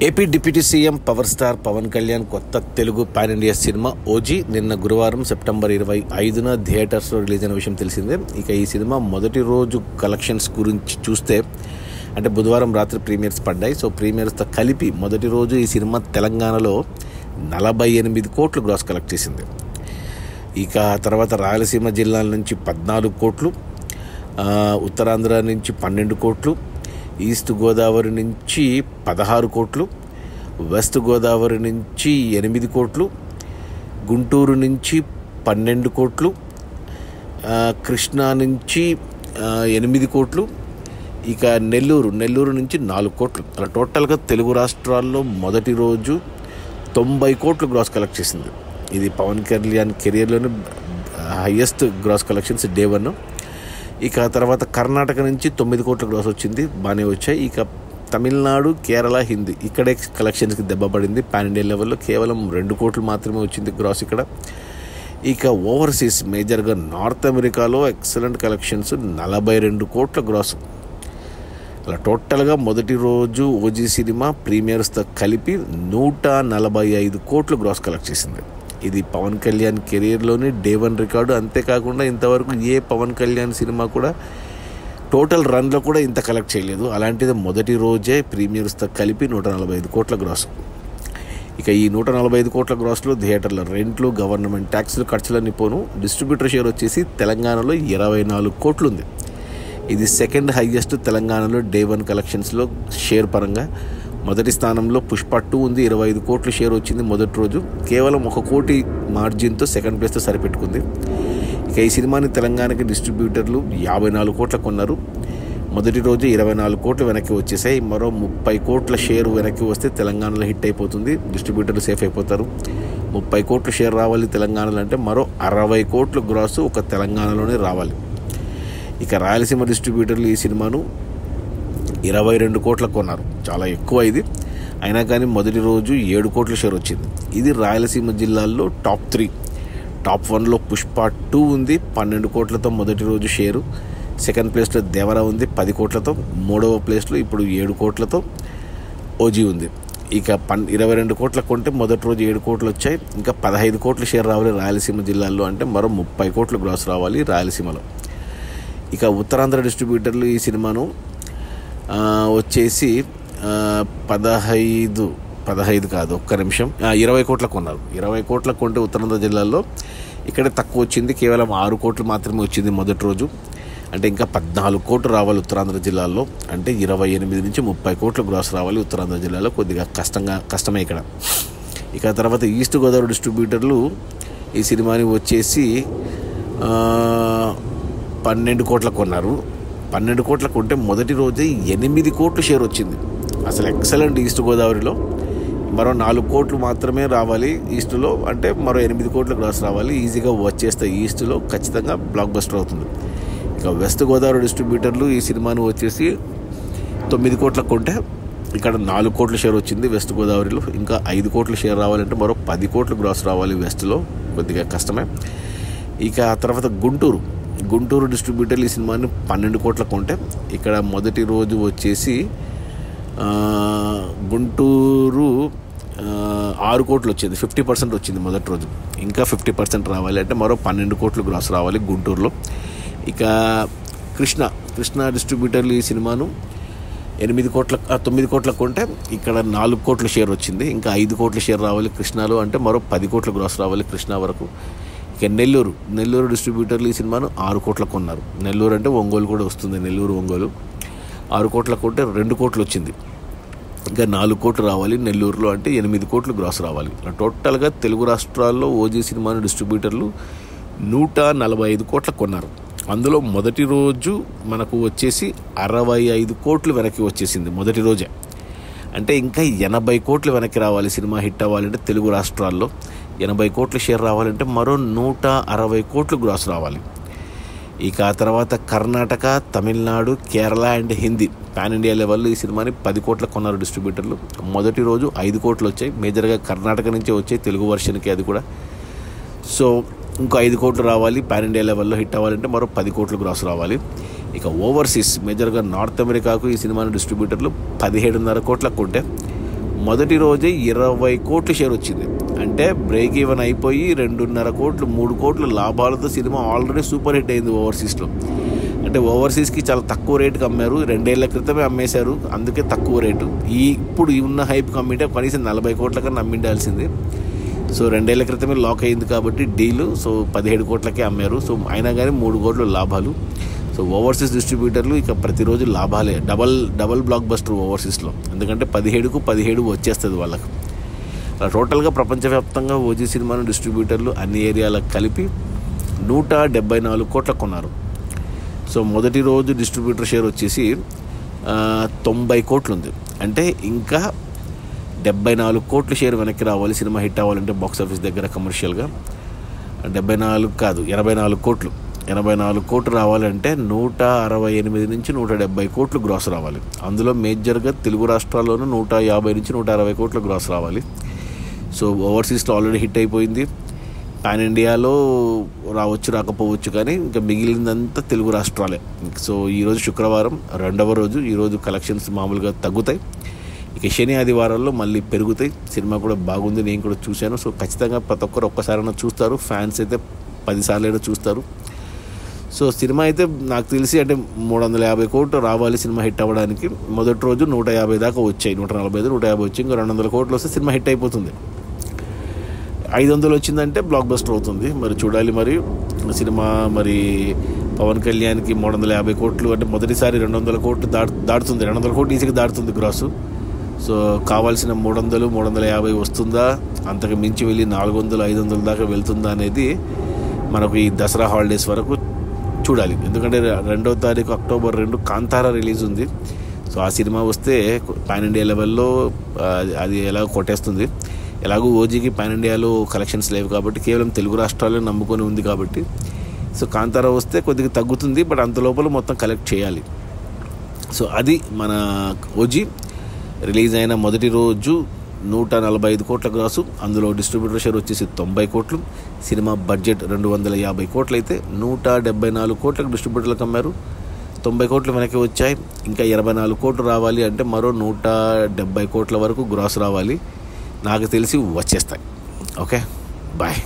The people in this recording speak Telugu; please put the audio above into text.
AP deputy CM power star Pawan Kalyan కొత్త Telugu pan India cinema OG నిన్న గురువారం సెప్టెంబర్ 25న థియేటర్స్లో రిలీజ్ అయిన విషయం తెలిసిందే. ఇక ఈ సినిమా మొదటి రోజు కలెక్షన్స్ గురించి చూస్తే అంటే బుధవారం రాత్రి ప్రీమియర్స్ పడ్డాయి. సో ప్రీమియర్స్తో కలిపి మొదటి రోజు ఈ సినిమా తెలంగాణలో 48 కోట్లు గ్రాస్ కలెక్ట్ చేసింది. ఇక తర్వాత రాయలసీమ జిల్లాల నుంచి 14 కోట్లు, ఉత్తరాంధ్ర నుంచి 12 కోట్లు, ఈస్ట్ గోదావరి నుంచి 16 కోట్లు, వెస్ట్ గోదావరి నుంచి 8 కోట్లు, గుంటూరు నుంచి 12 కోట్లు, కృష్ణా నుంచి 8 కోట్లు, ఇక నెల్లూరు నుంచి 4 కోట్లు. అలా టోటల్గా తెలుగు రాష్ట్రాల్లో మొదటి రోజు 90 కోట్లు గ్రాస్ కలెక్ట్ చేసింది. ఇది పవన్ కళ్యాణ్ కెరియర్లోని హయ్యెస్ట్ గ్రాస్ కలెక్షన్స్ డే 1. ఇక తర్వాత కర్ణాటక నుంచి 9 కోట్ల గ్రాస్ వచ్చింది, బాగానే వచ్చాయి. ఇక తమిళనాడు, కేరళ, హిందీ ఇక్కడే కలెక్షన్స్కి దెబ్బ పడింది. పాన్ ఇండియా లెవెల్లో కేవలం 2 కోట్లు మాత్రమే వచ్చింది గ్రాస్ ఇక్కడ. ఇక ఓవర్సీస్ మేజర్గా నార్త్ అమెరికాలో ఎక్సలెంట్ కలెక్షన్స్ 42 కోట్ల గ్రాస్. అలా టోటల్గా మొదటి రోజు ఓజీ సినిమా ప్రీమియర్స్తో కలిపి 145 కోట్లు గ్రాస్ కలెక్ట్ చేసింది. ఇది పవన్ కళ్యాణ్ కెరీర్లోని డే 1 రికార్డు. అంతేకాకుండా ఇంతవరకు ఏ పవన్ కళ్యాణ్ సినిమా కూడా టోటల్ రన్లో కూడా ఇంత కలెక్ట్ చేయలేదు. అలాంటిది మొదటి రోజే ప్రీమియర్స్తో కలిపి 145 కోట్ల గ్రాస్. ఇక ఈ 145 కోట్ల గ్రాస్లో థియేటర్ల రెంట్లు, గవర్నమెంట్ ట్యాక్సులు, ఖర్చులన్నీ పోను. డిస్ట్రిబ్యూటర్ షేర్ వచ్చేసి తెలంగాణలో 24 కోట్లు ఉంది. ఇది సెకండ్ హైయెస్ట్ తెలంగాణలో డే 1 కలెక్షన్స్లో షేర్ పరంగా. మొదటి స్థానంలో పుష్ప 2 ఉంది, 25 కోట్ల షేర్ వచ్చింది మొదటి రోజు. కేవలం 1 కోటి మార్జిన్తో సెకండ్ ప్లేస్తో సరిపెట్టుకుంది. ఇక ఈ సినిమాని తెలంగాణకి డిస్ట్రిబ్యూటర్లు 54 కోట్ల కొన్నారు. మొదటి రోజు 24 కోట్లు వెనక్కి వచ్చేసాయి. మరో 30 కోట్ల షేర్ వెనక్కి వస్తే తెలంగాణలో హిట్ అయిపోతుంది, డిస్ట్రిబ్యూటర్లు సేఫ్ అయిపోతారు. 30 కోట్ల షేర్ రావాలి తెలంగాణలో అంటే మరో 60 కోట్ల గ్రాసు ఒక తెలంగాణలోనే రావాలి. ఇక రాయలసీమ డిస్ట్రిబ్యూటర్లు ఈ సినిమాను 22 కోట్లకు కొన్నారు, చాలా ఎక్కువ ఇది. అయినా కానీ మొదటి రోజు 7 కోట్ల షేర్ వచ్చింది. ఇది రాయలసీమ జిల్లాల్లో టాప్ 3. టాప్ 1లో పుష్ప 2 ఉంది, 12 కోట్లతో మొదటి రోజు షేరు. సెకండ్ ప్లేస్లో దేవరా ఉంది 10 కోట్లతో. మూడవ ప్లేస్లో ఇప్పుడు 7 కోట్లతో ఓజీ ఉంది. ఇక 22 కోట్ల కొంటే మొదటి రోజు 7 కోట్లు వచ్చాయి. ఇంకా 15 కోట్ల షేర్ రావాలి రాయలసీమ జిల్లాల్లో అంటే మరో 30 కోట్ల గ్రాస్ రావాలి రాయలసీమలో. ఇక ఉత్తరాంధ్ర డిస్ట్రిబ్యూటర్లు ఈ సినిమాను వచ్చేసి 20 కోట్ల కొన్నారు. 20 కోట్ల కొంటే ఉత్తరాంధ్ర జిల్లాల్లో ఇక్కడే తక్కువ వచ్చింది, కేవలం 6 కోట్లు మాత్రమే వచ్చింది మొదటి రోజు. అంటే ఇంకా 14 కోట్లు రావాలి ఉత్తరాంధ్ర జిల్లాల్లో. అంటే 28 నుంచి 30 కోట్ల గ్రాస్ రావాలి ఉత్తరాంధ్ర జిల్లాలో. కొద్దిగా కష్టమే ఇక్కడ. ఇక తర్వాత ఈస్ట్ గోదావరి డిస్ట్రిబ్యూటర్లు ఈ సినిమాని వచ్చేసి 12 కోట్ల కొన్నారు. 12 కోట్ల కొంటే మొదటి రోజే 8 కోట్లు షేర్ వచ్చింది. అసలు ఎక్సలెంట్ ఈస్ట్ గోదావరిలో. మరో 4 కోట్లు మాత్రమే రావాలి ఈస్టులో, అంటే మరో 8 కోట్ల గ్రాస్ రావాలి. ఈజీగా వచ్చేస్తే ఈస్టులో ఖచ్చితంగా బ్లాక్ బస్టర్ అవుతుంది. ఇక వెస్ట్ గోదావరి డిస్ట్రిబ్యూటర్లు ఈ సినిమాను వచ్చేసి 9 కోట్ల కొంటే ఇక్కడ 4 కోట్ల షేర్ వచ్చింది వెస్ట్ గోదావరిలో. ఇంకా 5 కోట్ల షేర్ రావాలంటే మరో 10 కోట్ల గ్రాస్ రావాలి వెస్ట్లో, కొద్దిగా కష్టమే. ఇక ఆ తర్వాత గుంటూరు డిస్ట్రిబ్యూటర్లు ఈ సినిమాని 12 కోట్ల కొంటే ఇక్కడ మొదటి రోజు వచ్చేసి గుంటూరు 6 కోట్లు వచ్చింది, 50% వచ్చింది మొదటి రోజు. ఇంకా 50% రావాలి అంటే మరో 12 కోట్లు గ్రాస్ రావాలి గుంటూరులో. ఇక కృష్ణా డిస్ట్రిబ్యూటర్లు ఈ సినిమాను 9 కోట్ల కొంటే ఇక్కడ 4 కోట్ల షేర్ వచ్చింది. ఇంకా 5 కోట్ల షేర్ రావాలి కృష్ణాలో అంటే మరో 10 కోట్ల గ్రాస్ రావాలి కృష్ణా వరకు. ఇక నెల్లూరు డిస్ట్రిబ్యూటర్లు ఈ సినిమాను 6 కోట్ల కొన్నారు. నెల్లూరు అంటే ఒంగోలు కూడా వస్తుంది, నెల్లూరు ఒంగోలు. 6 కోట్ల కొంటే 2 కోట్లు వచ్చింది. ఇంకా 4 కోట్లు రావాలి నెల్లూరులో అంటే 8 కోట్లు గ్రాస్ రావాలి. టోటల్గా తెలుగు రాష్ట్రాల్లో ఓజీ సినిమాను డిస్ట్రిబ్యూటర్లు 145 కోట్ల కొన్నారు. అందులో మొదటి రోజు మనకు వచ్చేసి 65 కోట్లు వెనక్కి వచ్చేసింది మొదటి రోజే. అంటే ఇంకా 80 కోట్లు వెనక్కి రావాలి సినిమా హిట్ అవ్వాలంటే తెలుగు రాష్ట్రాల్లో. 80 కోట్ల షేర్ రావాలంటే మరో 160 కోట్లు గ్రాస్ రావాలి. ఇక ఆ తర్వాత Karnataka, Tamil Nadu, Kerala and Hindi pan India లెవెల్లో ఈ సినిమాని 10 కోట్ల కొన్నారు డిస్ట్రిబ్యూటర్లు. మొదటి రోజు 5 కోట్లు వచ్చాయి, మేజర్గా కర్ణాటక నుంచే వచ్చాయి తెలుగు వర్షన్కి అది కూడా. సో ఇంకో 5 కోట్లు రావాలి పాన్ ఇండియా లెవెల్లో హిట్ అవ్వాలంటే మరో 10 కోట్లు గ్రాస్ రావాలి. ఇక ఓవర్సీస్ మేజర్గా నార్త్ అమెరికాకు ఈ సినిమాను డిస్ట్రిబ్యూటర్లు 17.5 కోట్లకు కొంటే మొదటి రోజే 20 కోట్ల షేర్ వచ్చింది. అంటే బ్రేక్ ఈవెన్ అయిపోయి 2.5 కోట్లు 3 కోట్ల లాభాలతో సినిమా ఆల్రెడీ సూపర్ హిట్ అయింది ఓవర్సీస్లో. అంటే ఓవర్సీస్కి చాలా తక్కువ రేటుకి అమ్మారు, 2 ఏళ్ల క్రితమే అమ్మేశారు, అందుకే తక్కువ రేటు. ఇప్పుడు ఉన్న హైప్ కమ్మింటే కనీసం 40 కోట్ల కన్నా అమ్మిండాల్సింది. సో 2 ఏళ్ల క్రితమే లాక్ అయింది కాబట్టి డీలు. సో 17 కోట్లకే అమ్మారు. సో అయినా కానీ 3 కోట్ల లాభాలు. సో ఓవర్సీస్ డిస్ట్రిబ్యూటర్లు ఇక ప్రతిరోజు లాభాలే, డబల్ బ్లాక్ బస్టర్ ఓవర్సీస్లో. ఎందుకంటే 17కు 17 వచ్చేస్తుంది వాళ్ళకు. టోటల్గా ప్రపంచవ్యాప్తంగా ఓజీ సినిమాను డిస్ట్రిబ్యూటర్లు అన్ని ఏరియాలకు కలిపి 174 కోట్లకు కొన్నారు. సో మొదటి రోజు డిస్ట్రిబ్యూటర్ షేర్ వచ్చేసి 90 కోట్లు ఉంది. అంటే ఇంకా 74 కోట్ల షేర్ వెనక్కి రావాలి సినిమా హిట్ అవ్వాలంటే బాక్స్ ఆఫీస్ దగ్గర కమర్షియల్గా. 74 కాదు, 84 కోట్లు. 84 కోట్లు రావాలంటే 168 నుంచి 170 కోట్లు గ్రాస్ రావాలి. అందులో మేజర్గా తెలుగు రాష్ట్రాల్లోనూ 150 నుంచి 160 కోట్ల గ్రాస్ రావాలి. సో ఓవర్సీస్లో ఆల్రెడీ హిట్ అయిపోయింది. పాన్ ఇండియాలో రాకపోవచ్చు, కానీ ఇంకా మిగిలిందంతా తెలుగు రాష్ట్రాలే. సో ఈరోజు శుక్రవారం 2వ రోజు. ఈరోజు కలెక్షన్స్ మామూలుగా తగ్గుతాయి, ఇక శని ఆదివారాల్లో మళ్ళీ పెరుగుతాయి. సినిమా కూడా బాగుంది, నేను కూడా చూశాను. సో ఖచ్చితంగా ప్రతి ఒక్కరు ఒక్కసారైనా చూస్తారు, ఫ్యాన్స్ అయితే 10 సార్లైనా చూస్తారు. సో సినిమా అయితే నాకు తెలిసి అంటే 350 కోట్లు రావాలి సినిమా హిట్ అవ్వడానికి. మొదటి రోజు 150 దాకా వచ్చాయి, 145, 150 వచ్చి ఇంకా 200 కోట్లు వస్తే సినిమా హిట్ అయిపోతుంది. 500 వచ్చిందంటే బ్లాక్ బస్టర్ అవుతుంది. మరి చూడాలి. మరి సినిమా మరి పవన్ కళ్యాణ్కి 350 కోట్లు అంటే మొదటిసారి 200 కోట్లు దాటుతుంది. 200 కోట్లు ఈజీగా దాటుతుంది గ్రాసు. సో కావాల్సిన 300, 350 వస్తుందా, అంతకు మించి వెళ్ళి 400, 500 దాకా వెళ్తుందా అనేది మనకు ఈ దసరా హాలిడేస్ వరకు చూడాలి. ఎందుకంటే 2వ తారీఖు అక్టోబర్ 2 కాంతారా రిలీజ్ ఉంది. సో ఆ సినిమా వస్తే పాన్ ఇండియా లెవెల్లో అది ఎలాగో కొట్టేస్తుంది. ఎలాగో ఓజీకి పాన్ ఇండియాలో కలెక్షన్స్ లేవు కాబట్టి కేవలం తెలుగు రాష్ట్రాల్లో నమ్ముకొని ఉంది కాబట్టి సో కాంతారా వస్తే కొద్దిగా తగ్గుతుంది, బట్ అంత లోపల మొత్తం కలెక్ట్ చేయాలి. సో అది మన ఓజీ రిలీజ్ అయిన మొదటి రోజు 145 కోట్ల గ్రాసు. అందులో డిస్ట్రిబ్యూటర్ షేర్ వచ్చేసి 90 కోట్లు. సినిమా బడ్జెట్ 250 కోట్లు అయితే 174 కోట్లకు డిస్ట్రిబ్యూటర్లకు అమ్మారు. 90 కోట్లు వెనక్కి వచ్చాయి. ఇంకా 24 కోట్లు రావాలి అంటే మరో 170 కోట్ల వరకు గ్రాస్ రావాలి. నాకు తెలిసి వచ్చేస్తాయి. Okay, bye.